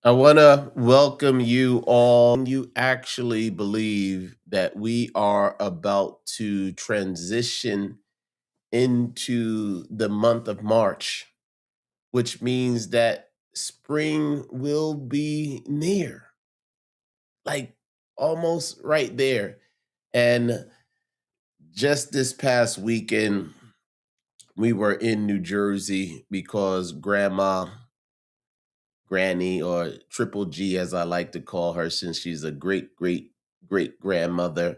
I want to welcome you all. You actually believe that we are about to transition into the month of March, which means that spring will be near, like almost right there. And just this past weekend, we were in New Jersey because Granny, or Triple G, as I like to call her, since she's a great grandmother.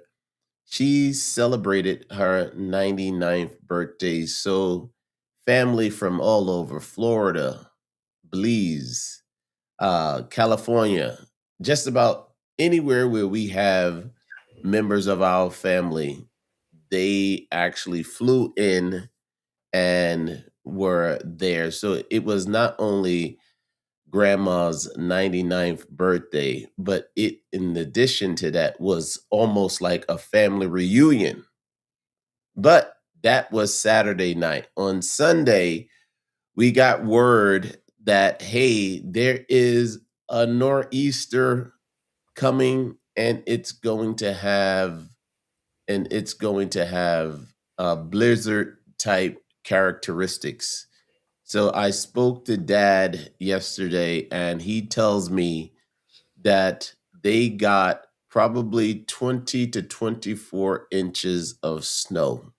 She celebrated her 99th birthday. So, family from all over Florida, Belize, California, just about anywhere where we have members of our family, they actually flew in and were there. So, it was not only grandma's 99th birthday, but it, in addition to that, was almost like a family reunion. But that was Saturday night. On Sunday, we got word that, hey, there is a nor'easter coming, and it's going to have blizzard type characteristics. So I spoke to dad yesterday, and he tells me that they got probably 20 to 24 inches of snow.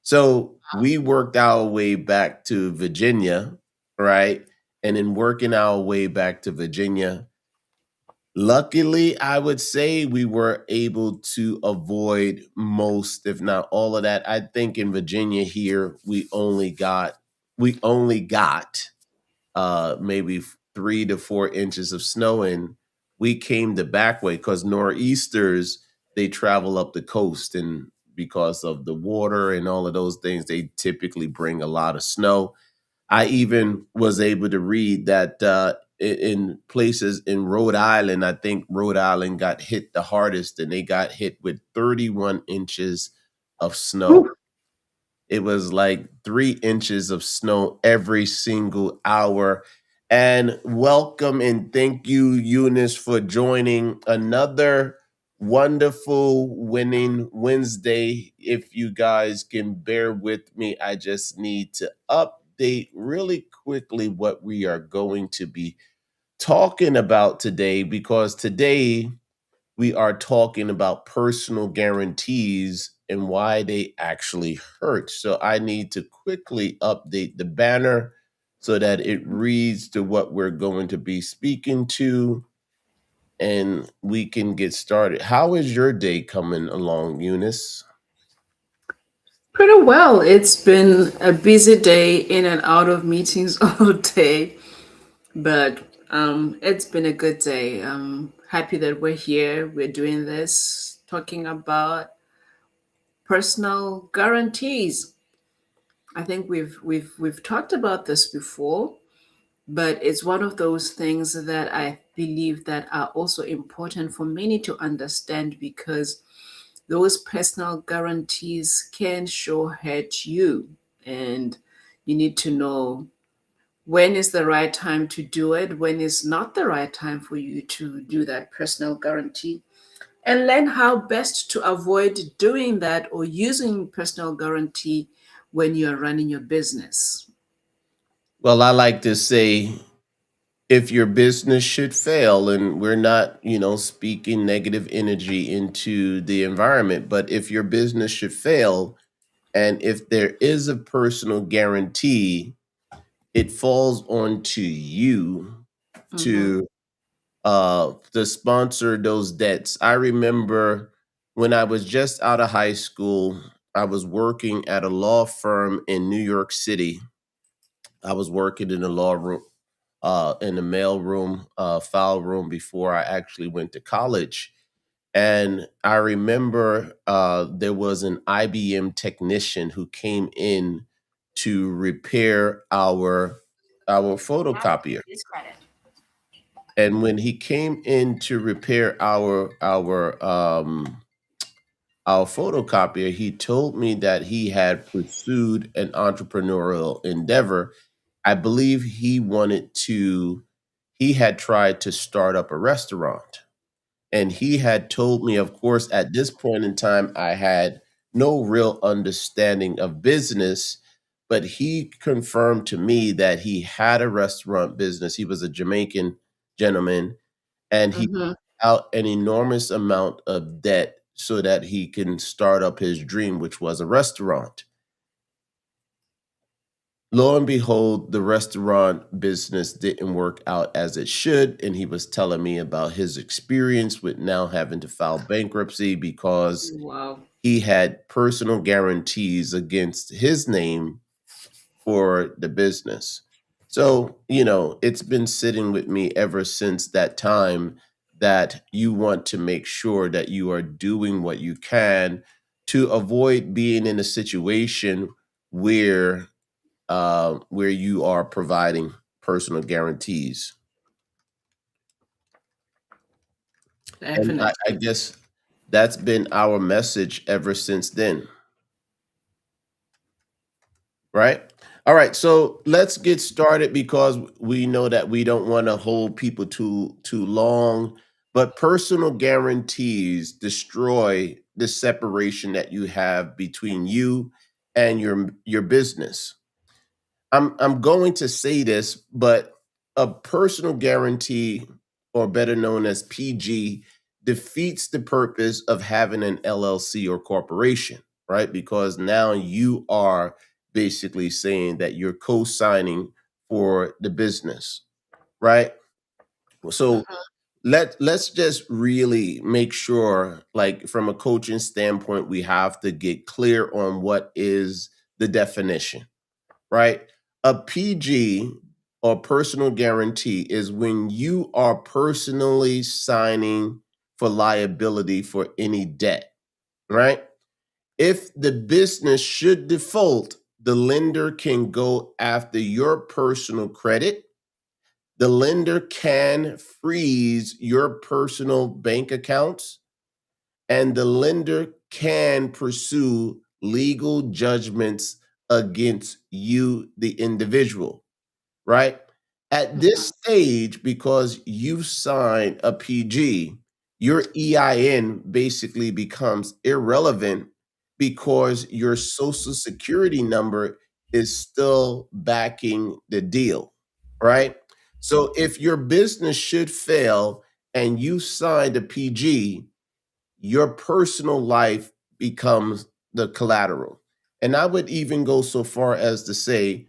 So we worked our way back to Virginia, right? And in working our way back to Virginia, luckily, I would say we were able to avoid most, if not all of that. I think in Virginia here, we only got maybe 3 to 4 inches of snow, and we came the back way because nor'easters, they travel up the coast, and because of the water and all of those things, they typically bring a lot of snow. I even was able to read that in places in Rhode Island, I think Rhode Island got hit the hardest, and they got hit with 31 inches of snow. Whew. It was like 3 inches of snow every single hour. And welcome and thank you, Eunice, for joining another wonderful winning Wednesday. If you guys can bear with me, I just need to update really quickly what we are going to be talking about today, because today we are talking about personal guarantees and why they actually hurt. So I need to quickly update the banner so that it reads to what we're going to be speaking to, and we can get started. How is your day coming along, Eunice? Pretty well. It's been a busy day in and out of meetings all day, but it's been a good day. I'm happy that we're here. We're doing this, talking about personal guarantees. I think we've talked about this before, but it's one of those things that I believe that are also important for many to understand because those personal guarantees can sure hurt you, and you need to know when is the right time to do it, when is not the right time for you to do that personal guarantee, and learn how best to avoid doing that or using personal guarantee when you are running your business. Well, I like to say, if your business should fail, and we're not, speaking negative energy into the environment, but if your business should fail, and if there is a personal guarantee, it falls onto you Mhm. to sponsor those debts. I remember when I was just out of high school, I was working at a law firm in New York City. I was working in the law room, in the mail room, file room, before I actually went to college. And I remember there was an IBM technician who came in to repair our photocopier. And when he came in to repair our photocopier, he told me that he had pursued an entrepreneurial endeavor. I believe he had tried to start up a restaurant. And he had told me, of course, at this point in time, I had no real understanding of business, but he confirmed to me that he had a restaurant business. He was a Jamaican gentleman, and he Mm-hmm. out an enormous amount of debt so that he can start up his dream, which was a restaurant. Lo and behold, the restaurant business didn't work out as it should. And he was telling me about his experience with now having to file bankruptcy because Wow. he had personal guarantees against his name for the business. So, it's been sitting with me ever since that time that you want to make sure that you are doing what you can to avoid being in a situation where you are providing personal guarantees. And I Definitely. guess that's been our message ever since then, right? All right, so let's get started because we know that we don't want to hold people too long, but personal guarantees destroy the separation that you have between you and your business. I'm going to say this, but a personal guarantee, or better known as PG, defeats the purpose of having an LLC or corporation, right? Because now you are basically saying that you're co-signing for the business, right? So Mhm. let's just really make sure, like from a coaching standpoint, we have to get clear on what is the definition, right? A PG, or personal guarantee, is when you are personally signing for liability for any debt, right? If the business should default, the lender can go after your personal credit. The lender can freeze your personal bank accounts, and the lender can pursue legal judgments against you, the individual, right? At this stage, because you've signed a PG, your EIN basically becomes irrelevant because your social security number is still backing the deal, right? So if your business should fail and you signed a PG, your personal life becomes the collateral. And I would even go so far as to say,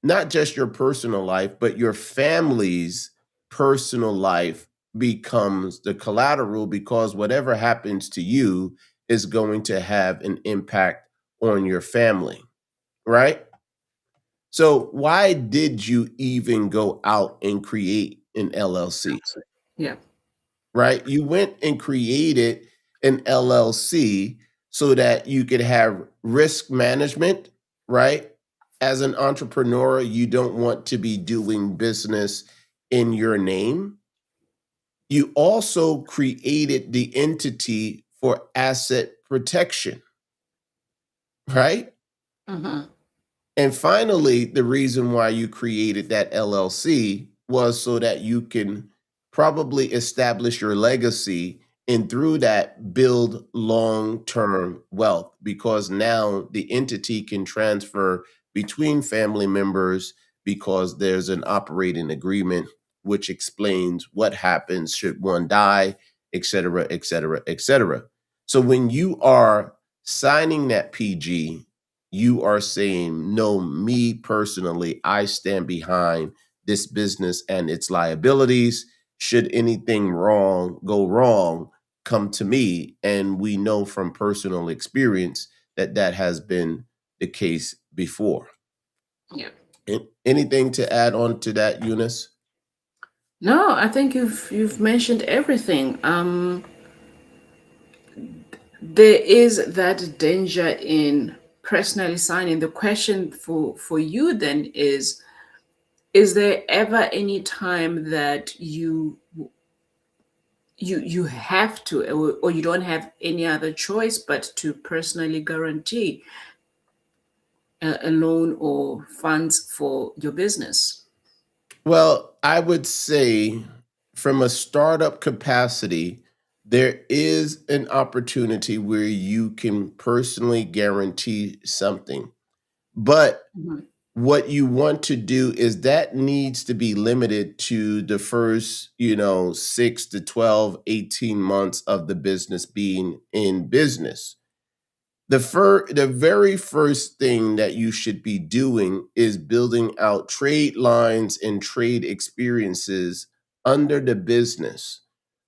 not just your personal life, but your family's personal life becomes the collateral, because whatever happens to you is going to have an impact on your family, right? So, why did you even go out and create an LLC? Absolutely. Yeah. Right? You went and created an LLC so that you could have risk management, right? As an entrepreneur, you don't want to be doing business in your name. You also created the entity for asset protection, right? Hmm. And finally, the reason why you created that LLC was so that you can probably establish your legacy and through that build long-term wealth, because now the entity can transfer between family members because there's an operating agreement which explains what happens should one die, et cetera, et cetera, et cetera. So when you are signing that PG, you are saying, no, me personally, I stand behind this business and its liabilities. Should anything go wrong, come to me. And we know from personal experience that that has been the case before. Yeah. Anything to add on to that, Eunice? No, I think you've mentioned everything. There is that danger in personally signing. The question for you then is there ever any time that you have to, or you don't have any other choice but to personally guarantee a loan or funds for your business? Well, I would say from a startup capacity, there is an opportunity where you can personally guarantee something. But Mhm. what you want to do is that needs to be limited to the first, 6 to 12, 18 months of the business being in business. The very first thing that you should be doing is building out trade lines and trade experiences under the business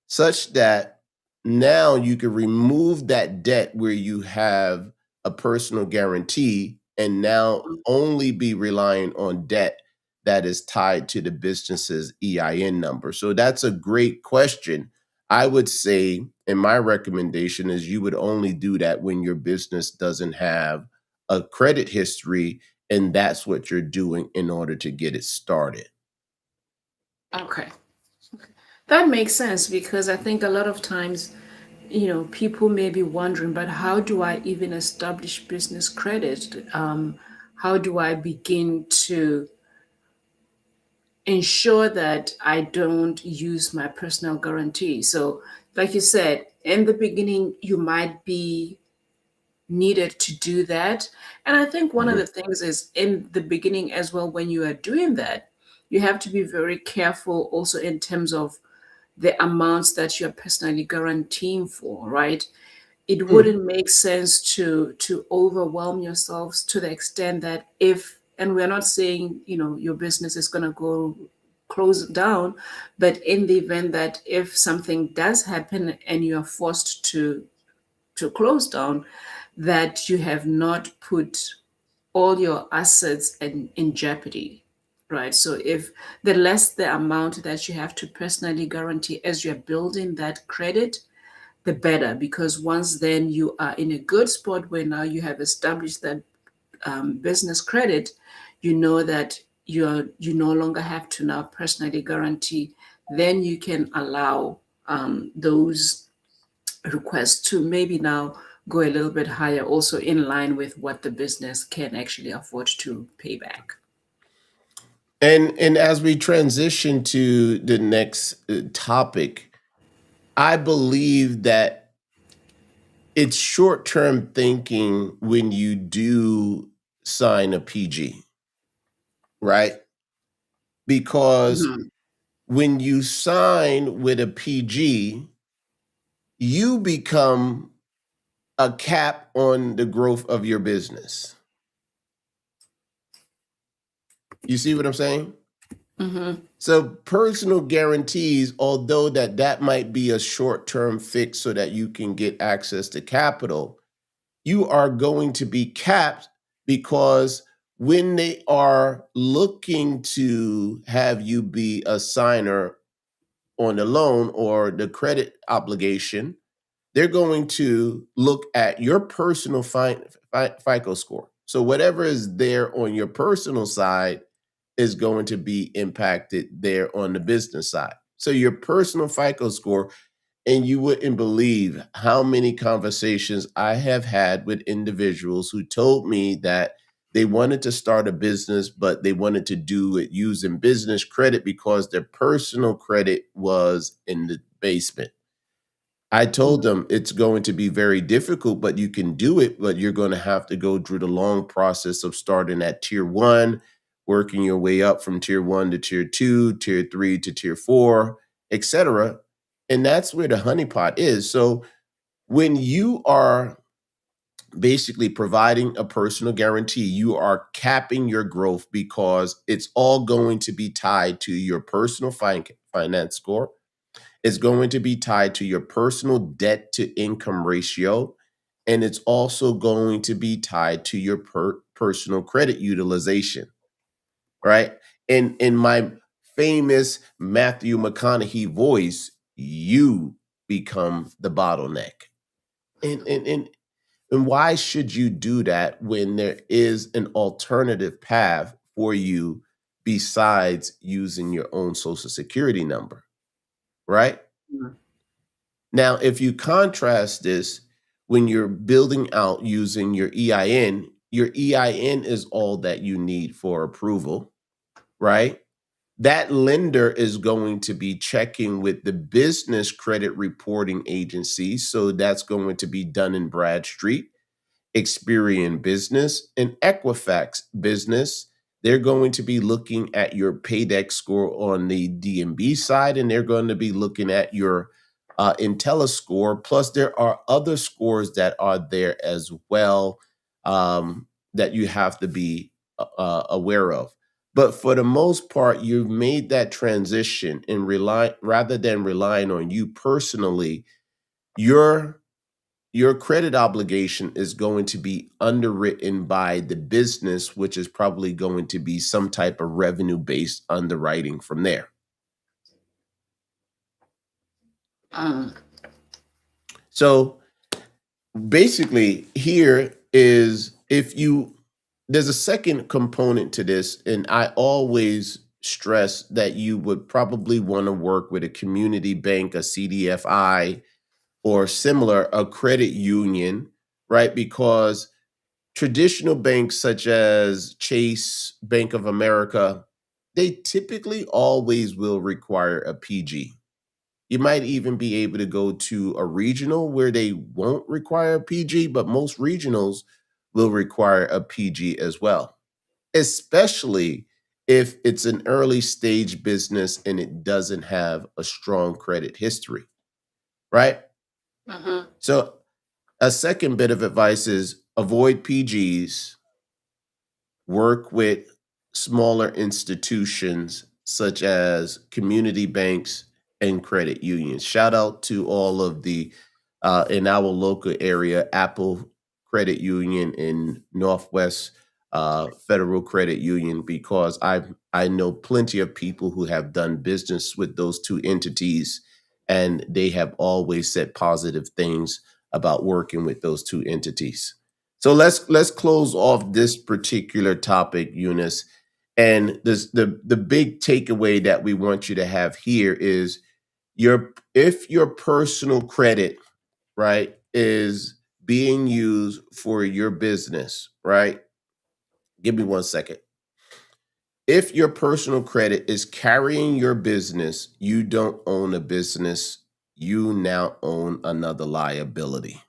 such that now you can remove that debt where you have a personal guarantee and now only be relying on debt that is tied to the business's EIN number. So that's a great question. I would say, and my recommendation is you would only do that when your business doesn't have a credit history, and that's what you're doing in order to get it started. Okay. That makes sense because I think a lot of times, people may be wondering, but how do I even establish business credit? How do I begin to ensure that I don't use my personal guarantee? So, like you said, in the beginning, you might be needed to do that. And I think one of Mhm. the things is in the beginning as well, when you are doing that, you have to be very careful also in terms of the amounts that you're personally guaranteeing for, right? It Mm. wouldn't make sense to overwhelm yourselves to the extent that if, and we're not saying, your business is going to go close down, but in the event that if something does happen and you are forced to close down, that you have not put all your assets in jeopardy, right? So if the less the amount that you have to personally guarantee as you're building that credit, the better, because once then you are in a good spot where now you have established that business credit, you know that you no longer have to now personally guarantee. Then you can allow those requests to maybe now go a little bit higher, also in line with what the business can actually afford to pay back. And as we transition to the next topic, I believe that it's short-term thinking when you do sign a PG, right? Because Mhm. when you sign with a PG, you become a cap on the growth of your business. You see what I'm saying? Mhm. So personal guarantees, although that might be a short-term fix so that you can get access to capital, you are going to be capped because when they are looking to have you be a signer on the loan or the credit obligation, they're going to look at your personal FICO score. So whatever is there on your personal side is going to be impacted there on the business side. So your personal FICO score, and you wouldn't believe how many conversations I have had with individuals who told me that they wanted to start a business, but they wanted to do it using business credit because their personal credit was in the basement. I told them it's going to be very difficult, but you can do it, but you're going to have to go through the long process of starting at tier one, working your way up from tier one to tier two, tier three to tier four, etc. And that's where the honeypot is. So when you are basically providing a personal guarantee, you are capping your growth because it's all going to be tied to your personal finance score. It's going to be tied to your personal debt to income ratio. And it's also going to be tied to your personal credit utilization, right? And in my famous Matthew McConaughey voice, you become the bottleneck. And why should you do that when there is an alternative path for you besides using your own social security number, right? Mhm. Now, if you contrast this when you're building out using your EIN is all that you need for approval, right? that lender is going to be checking with the business credit reporting agency. So that's going to be Dun and Bradstreet, Experian Business, and Equifax Business. They're going to be looking at your Paydex score on the DMB side, and they're going to be looking at your IntelliScore. Plus, there are other scores that are there as well, that you have to be aware of. But for the most part, you've made that transition and rely rather than relying on you personally, your your credit obligation is going to be underwritten by the business, which is probably going to be some type of revenue based underwriting from there. Mm. So basically, here is if you, there's a second component to this, and I always stress that you would probably want to work with a community bank, a CDFI, or similar, a credit union, right? Because traditional banks such as Chase, Bank of America, they typically always will require a PG. You might even be able to go to a regional where they won't require a PG, but most regionals will require a PG as well, especially if it's an early stage business and it doesn't have a strong credit history, right? Mhm. So, a second bit of advice is avoid PGs, work with smaller institutions such as community banks and credit unions. Shout out to all of the in our local area, Apple Credit Union in Northwest Federal Credit Union, because I know plenty of people who have done business with those two entities, and they have always said positive things about working with those two entities. So let's close off this particular topic, Eunice. And the big takeaway that we want you to have here is your if your personal credit, right, is being used for your business, right? Give me 1 second. If your personal credit is carrying your business, you don't own a business, you now own another liability,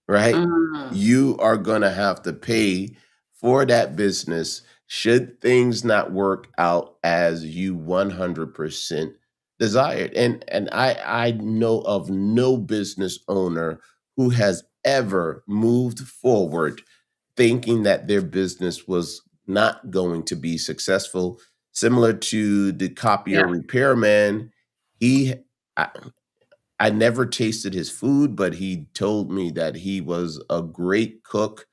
right? Mm. You are going to have to pay for that business should things not work out as you 100% desired. And I know of no business owner who has ever moved forward thinking that their business was not going to be successful. Similar to the copier Yeah. repairman, he I never tasted his food, but he told me that he was a great cook.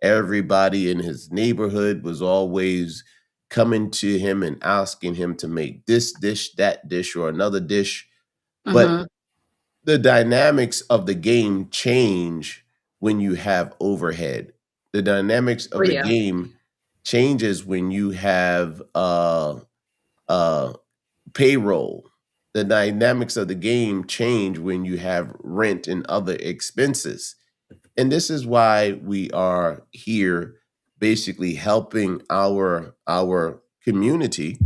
Everybody in his neighborhood was always coming to him and asking him to make this dish, that dish, or another dish. But Mhm. the dynamics of the game change when you have overhead. The dynamics Oh of the yeah. game changes when you have uh payroll. The dynamics of the game change when you have rent and other expenses. And this is why we are here basically helping our community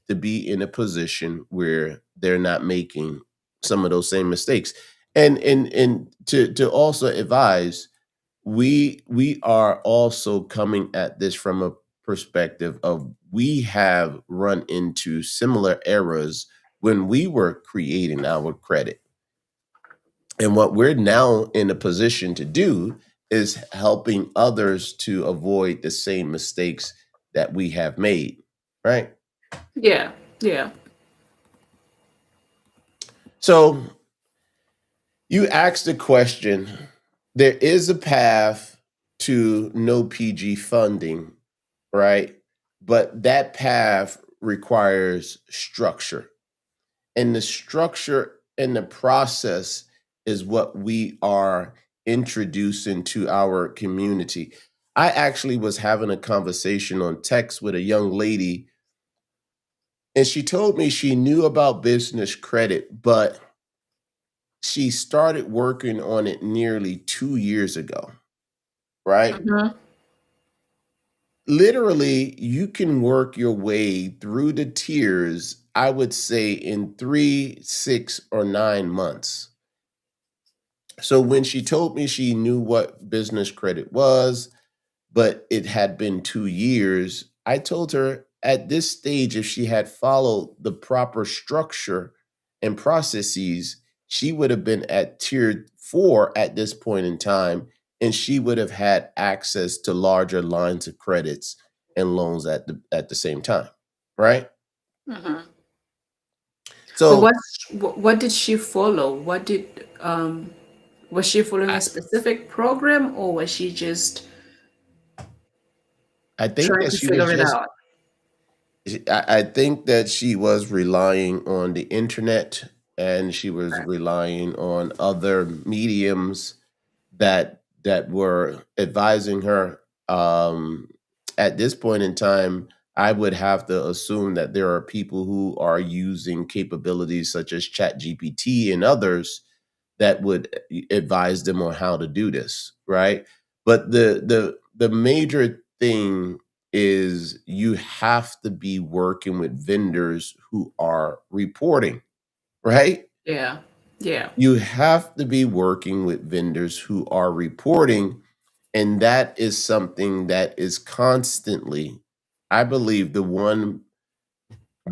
to be in a position where they're not making some of those same mistakes. And to also advise, we are also coming at this from a perspective of we have run into similar errors when we were creating our credit. And what we're now in a position to do is helping others to avoid the same mistakes that we have made, right? Yeah. Yeah. So you asked the question, there is a path to no PG funding, right? But that path requires structure. And the structure and the process is what we are introducing to our community. I actually was having a conversation on text with a young lady, and she told me she knew about business credit, but she started working on it nearly 2 years ago, right? Mhm. literally, you can work your way through the tiers, I would say, in 3, 6, or 9 months. So when she told me she knew what business credit was, but it had been 2 years, I told her at this stage, if she had followed the proper structure and processes, she would have been at tier 4 at this point in time, and she would have had access to larger lines of credits and loans at the same time, right? Mhm. But So what did she follow? What did was she following I a specific program, or was she just I think trying that to she was figure it just out? I think that she was relying on the internet, and she was relying on other mediums that were advising her. At this point in time, I would have to assume that there are people who are using capabilities such as ChatGPT and others that would advise them on how to do this, right? But the major thing is you have to be working with vendors who are reporting, right? Yeah, yeah, You have to be working with vendors who are reporting, and that is something that is constantly, I believe, the one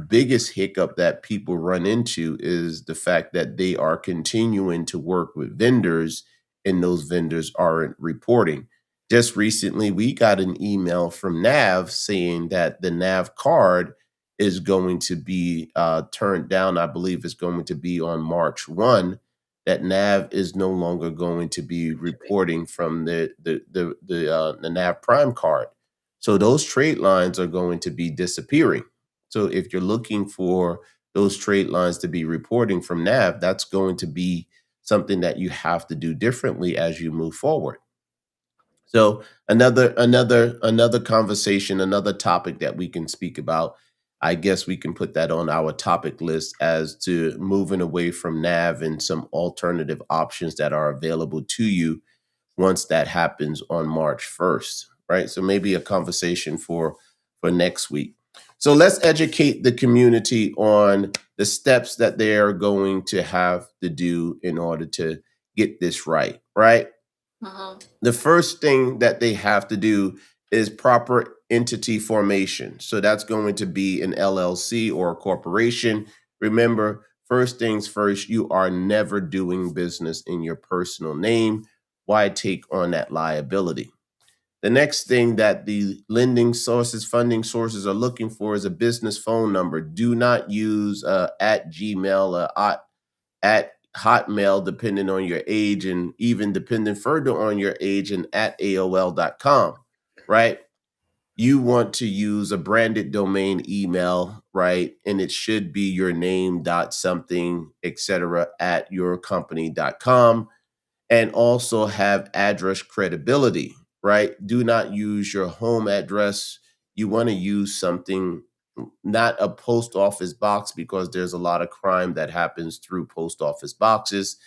biggest hiccup that people run into is the fact that they are continuing to work with vendors and those vendors aren't reporting. Just recently, we got an email from Nav saying that the Nav card is going to be turned down. I believe it's going to be on March 1. That Nav is no longer going to be reporting from the Nav Prime card. So those trade lines are going to be disappearing. So if you're looking for those trade lines to be reporting from Nav, that's going to be something that you have to do differently as you move forward. So another conversation, another topic that we can speak about. I guess we can put that on our topic list as to moving away from Nav and some alternative options that are available to you once that happens on March 1st, right? So maybe a conversation for next week. So let's educate the community on the steps that they are going to have to do in order to get this right, right? uh-huh. The first thing that they have to do is proper entity formation. So that's going to be an LLC or a corporation. Remember, first things first, you are never doing business in your personal name. Why take on that liability? The next thing that the lending sources, funding sources are looking for is a business phone number. Do not use at Gmail, at Hotmail, depending on your age, and even depending further on your age, and at AOL.com, right? You want to use a branded domain email, right? And it should be your name dot something, etc. at yourcompany.com, and also have address credibility, right? Do not use your home address. You want to use something, not a post office box, because there's a lot of crime that happens through post office boxes,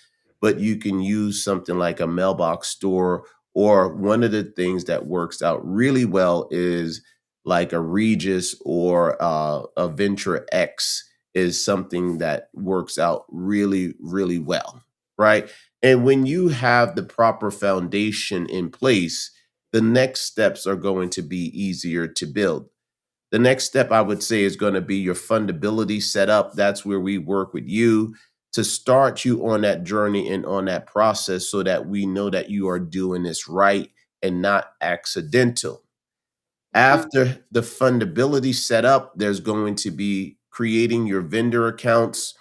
but you can use something like a mailbox store. Or one of the things that works out really well is like a Regis or a Venture X is something that works out really, really well, right? And when you have the proper foundation in place, the next steps are going to be easier to build. The next step I would say is going to be your fundability setup. That's where we work with you to start you on that journey and on that process so that we know that you are doing this right and not accidental. Mhm. After the fundability setup, there's going to be creating your vendor accounts.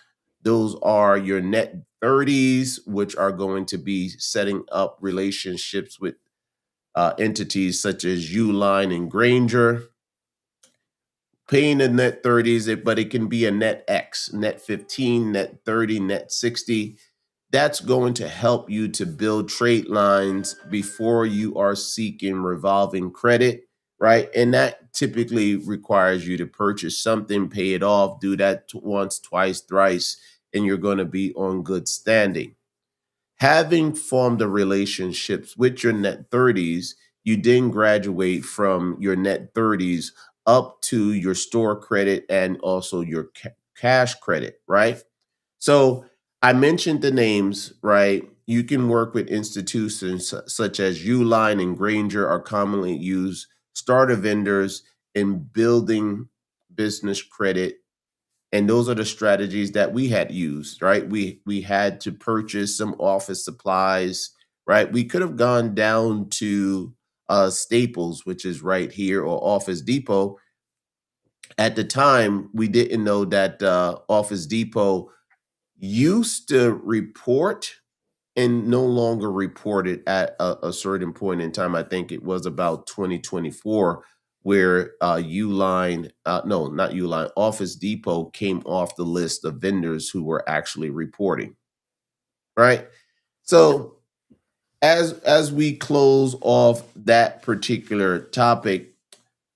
Those are your net 30s, which are going to be setting up relationships with entities such as Uline and Granger. Paying a net 30s, but it can be a net X, net 15, net 30, net 60. That's going to help you to build trade lines before you are seeking revolving credit, right? And that typically requires you to purchase something, pay it off, do that once, twice, thrice, and you're going to be on good standing. Having formed the relationships with your net 30s, you didn't graduate from your net 30s up to your store credit and also your cash credit, right? So I mentioned the names, right? You can work with institutions such as Uline and Granger are commonly used starter vendors in building business credit. And those are the strategies that we had used, right? We had to purchase some office supplies, right? We could have gone down to Staples, which is right here, or Office Depot. At the time, we didn't know that Office Depot used to report and no longer reported at a certain point in time. I think it was about 2024 where Uline, no, not Uline, Office Depot came off the list of vendors who were actually reporting, right? So as we close off that particular topic,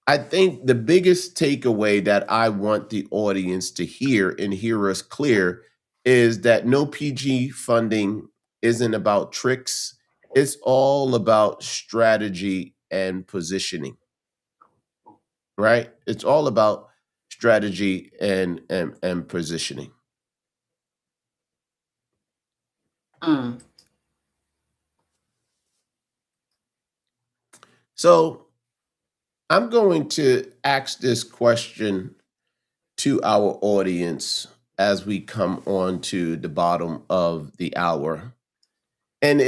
I think the biggest takeaway that I want the audience to hear and hear us clear is that no PG funding isn't about tricks. It's all about strategy and positioning, right? It's all about strategy and positioning. Mm. So I'm going to ask this question to our audience as we come on to the bottom of the hour. And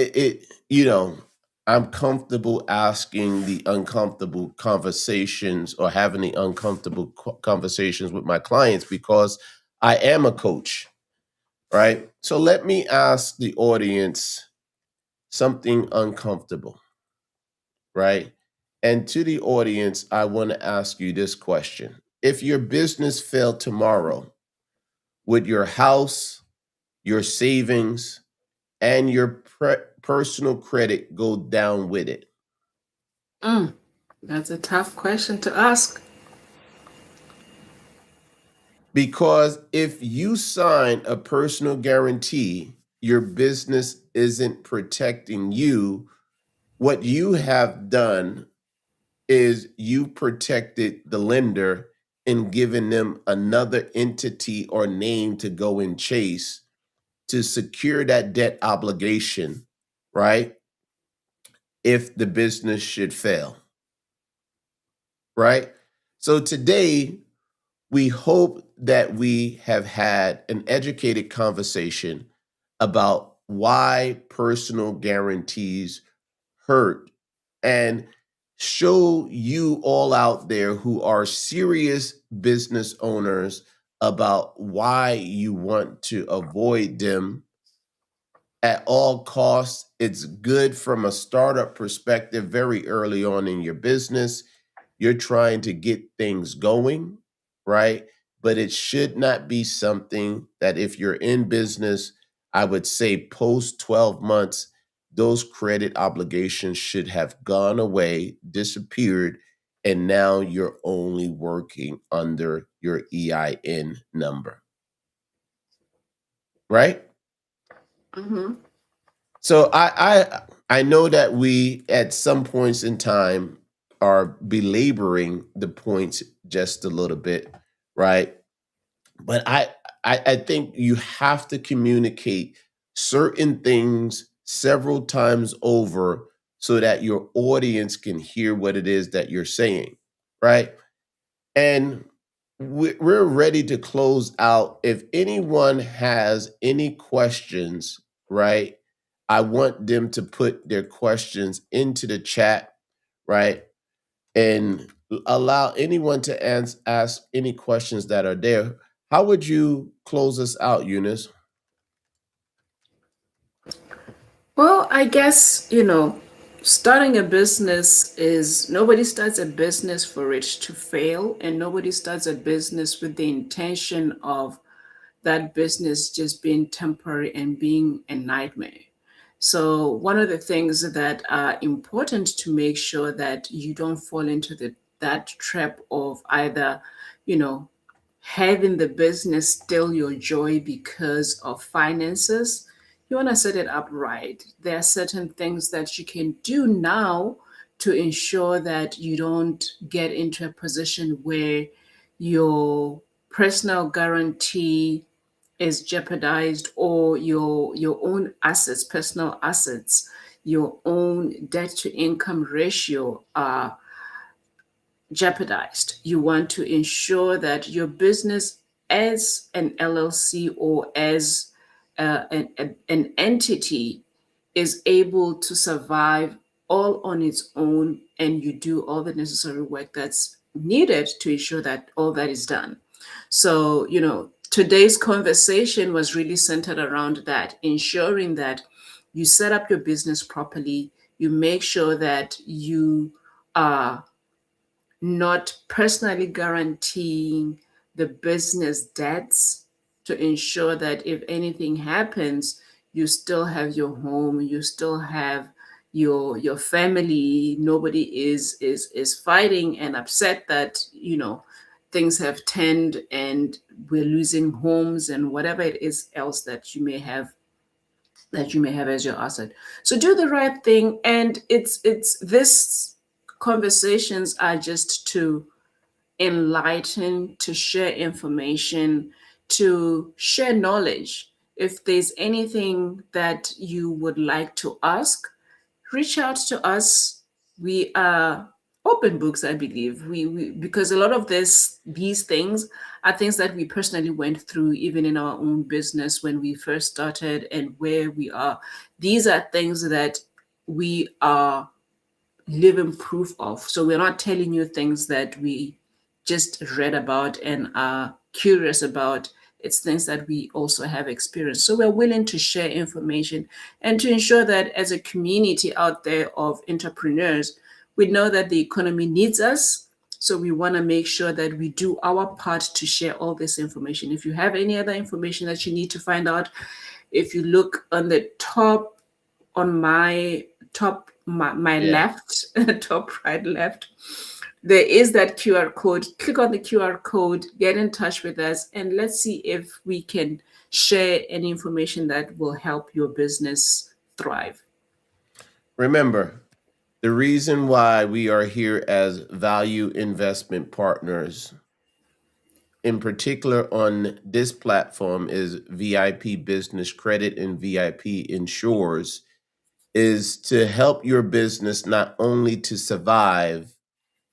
I'm comfortable asking the uncomfortable conversations or having the uncomfortable conversations with my clients because I am a coach, right? So let me ask the audience something uncomfortable, right? And to the audience, I want to ask you this question. If your business failed tomorrow, would your house, your savings, and your personal credit go down with it? Mm. That's a tough question to ask. Because if you sign a personal guarantee, your business isn't protecting you. What you have done is you protected the lender and given them another entity or name to go and chase to secure that debt obligation, right? If the business should fail, right? So today, we hope that we have had an educated conversation about why personal guarantees hurt and show you all out there who are serious business owners about why you want to avoid them at all costs. It's good from a startup perspective very early on in your business. You're trying to get things going, right? But it should not be something that if you're in business, I would say post 12 months, those credit obligations should have gone away, disappeared, and now you're only working under your EIN number, right? Hmm. So I know that we at some points in time are belaboring the points just a little bit, right? But I think you have to communicate certain things several times over so that your audience can hear what it is that you're saying, right? And we're ready to close out. If anyone has any questions, right, I want them to put their questions into the chat, right? And allow anyone to ask any questions that are there. How would you close us out, Eunice? Well, I guess, starting a business is nobody starts a business for it to fail, and nobody starts a business with the intention of that business just being temporary and being a nightmare. So, one of the things that are important to make sure that you don't fall into that trap of either, you know, having the business steal your joy because of finances, you want to set it up right. There are certain things that you can do now to ensure that you don't get into a position where your personal guarantee is jeopardized, or your own assets, personal assets, your own debt to income ratio are jeopardized. You want to ensure that your business as an LLC or as an entity is able to survive all on its own, and you do all the necessary work that's needed to ensure that all that is done. So, today's conversation was really centered around that, ensuring that you set up your business properly, you make sure that you are not personally guaranteeing the business debts, to ensure that if anything happens, you still have your home, you still have your family. Nobody is fighting and upset that things have turned and we're losing homes and whatever it is else that you may have as your asset. So do the right thing, and it's this conversations are just to enlighten, to share information, to share knowledge. If there's anything that you would like to ask, reach out to us. We are open books, I believe. We because a lot of these things are things that we personally went through, even in our own business when we first started and where we are. These are things that we are living proof of. So we're not telling you things that we just read about and are curious about. It's things that we also have experienced. So we're willing to share information and to ensure that as a community out there of entrepreneurs, we know that the economy needs us. So we want to make sure that we do our part to share all this information. If you have any other information that you need to find out, if you look on the top, on my top, my Yeah. left, top right left, there is that QR code. Click on the QR code, get in touch with us, and let's see if we can share any information that will help your business thrive. Remember, the reason why we are here as value investment partners, in particular on this platform, is VIP Business Credit and VIP Insures, is to help your business not only to survive,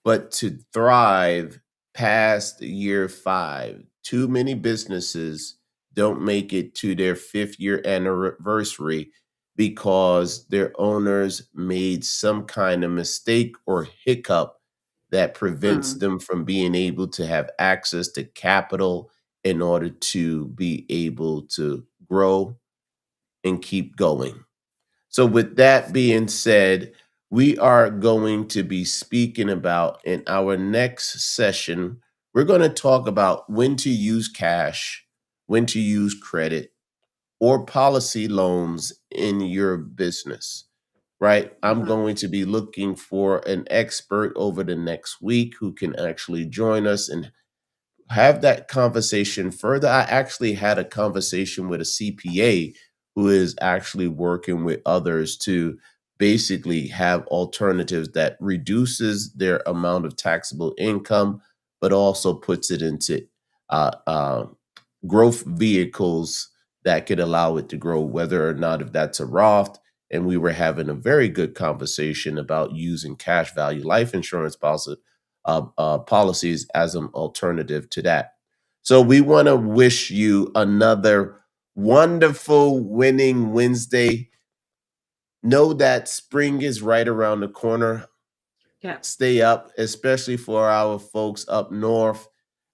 but to thrive past year 5. Too many businesses don't make it to their 5th year anniversary because their owners made some kind of mistake or hiccup that prevents Mm. them from being able to have access to capital in order to be able to grow and keep going. So, with that being said, we are going to be speaking about in our next session, we're going to talk about when to use cash, when to use credit, or policy loans in your business, right? I'm Mhm. going to be looking for an expert over the next week who can actually join us and have that conversation further. I actually had a conversation with a CPA who is actually working with others to basically have alternatives that reduces their amount of taxable income, but also puts it into uh, uh, growth vehicles that could allow it to grow, whether or not if that's a Roth. And we were having a very good conversation about using cash value life insurance policies as an alternative to that. So we want to wish you another wonderful winning Wednesday. Know that spring is right around the corner. Yeah. Stay up, especially for our folks up north.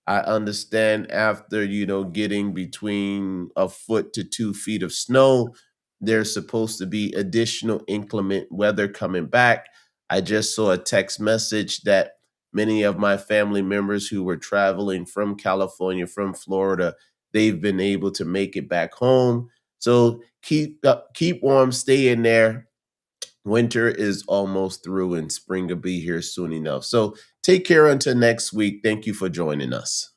I understand after, getting between a foot to 2 feet of snow, there's supposed to be additional inclement weather coming back. I just saw a text message that many of my family members who were traveling from California, from Florida, they've been able to make it back home. So keep warm, stay in there. Winter is almost through and spring will be here soon enough. So take care until next week. Thank you for joining us.